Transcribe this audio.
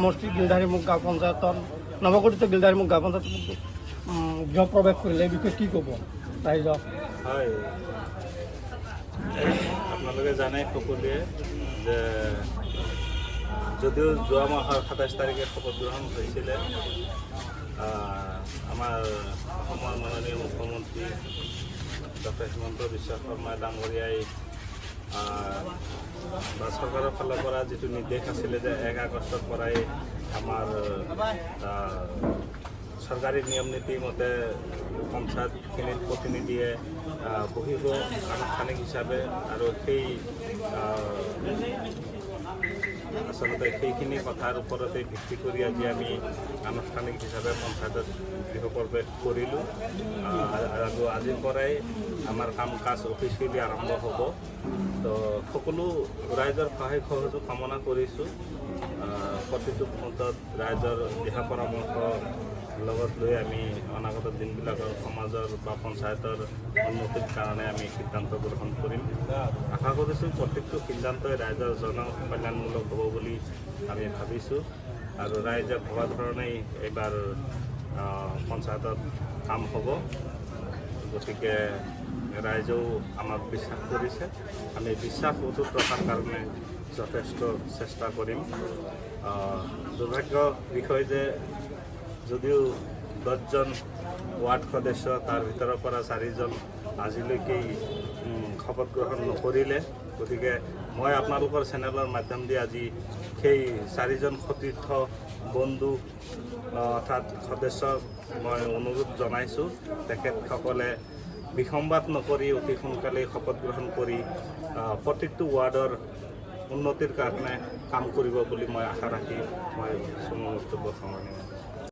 সমষ্টিৰ গিলধাৰীমুখ গাঁও পঞ্চায়তৰ নৱগঠিত গিলধাৰীমুখ গাঁও পঞ্চায়ত গৃহ প্ৰৱেশ কৰিলে এই বিষয়ে কি ক'ব ৰাইজক? হয়, আপোনালোকে জানে সকলোৱে যে যদিও যোৱা মাহৰ ২৭ তাৰিখে শপত গ্ৰহণ হৈছিলে, আমাৰ অসমৰ মাননীয় মুখ্যমন্ত্ৰী ডক্টৰ হিমন্ত বিশ্ব শৰ্মা ডাঙৰীয়াই বা চৰকাৰৰ ফালৰ পৰা যিটো নিৰ্দেশ আছিলে যে ১ আগষ্টৰ পৰাই আমাৰ চৰকাৰী নিয়ম নীতি মতে পঞ্চায়তখিনিত প্ৰতিনিধিয়ে বহিব আনুষ্ঠানিক হিচাপে, আৰু আচলতে সেইখিনি কথাৰ ওপৰতে ভিত্তি কৰি আজি আমি আনুষ্ঠানিক হিচাপে পঞ্চায়তত গৃহ প্ৰৱেশ কৰিলোঁ, আৰু আজিৰ পৰাই আমাৰ কাম কাজ অফিচিয়েলি আৰম্ভ হ'ব। তো সকলো ৰাইজৰ সহায় সহযোগ কামনা কৰিছোঁ। প্ৰতিটো মুহূৰ্তত ৰাইজৰ দিহা পৰামৰ্শ লগত লৈ আমি অনাগত দিনবিলাকৰ সমাজৰ বা পঞ্চায়তৰ উন্নতিৰ কাৰণে আমি সিদ্ধান্ত গ্ৰহণ কৰিম। আশা কৰিছোঁ প্ৰত্যেকটো সিদ্ধান্তই ৰাইজৰ জনকল্যাণমূলক হ'ব বুলি আমি ভাবিছোঁ, আৰু ৰাইজে ভবা ধৰণেই এইবাৰ পঞ্চায়তত কাম হ'ব। গতিকে ৰাইজেও আমাক বিশ্বাস কৰিছে, আমি বিশ্বাস অটুট ৰখাৰ কাৰণে যথেষ্ট চেষ্টা কৰিম। দুৰ্ভাগ্যৰ বিষয় যে যদিও ১০জন ৱাৰ্ড সদস্য, তাৰ ভিতৰৰ পৰা ৪জন আজিলৈকে শপত গ্ৰহণ নকৰিলে। গতিকে মই আপোনালোকৰ চেনেলৰ মাধ্যম দি আজি সেই ৪জন সতীৰ্থ বন্ধু অৰ্থাৎ সদস্যক মই অনুৰোধ জনাইছোঁ, তেখেতসকলে বিসম্বাদ নকৰি অতি সোনকালে শপত গ্ৰহণ কৰি প্ৰত্যেকটো ৱাৰ্ডৰ উন্নতিৰ কাৰণে কাম কৰিব বুলি মই আশা ৰাখি মই বক্তব্য সামৰণি মাৰিছোঁ।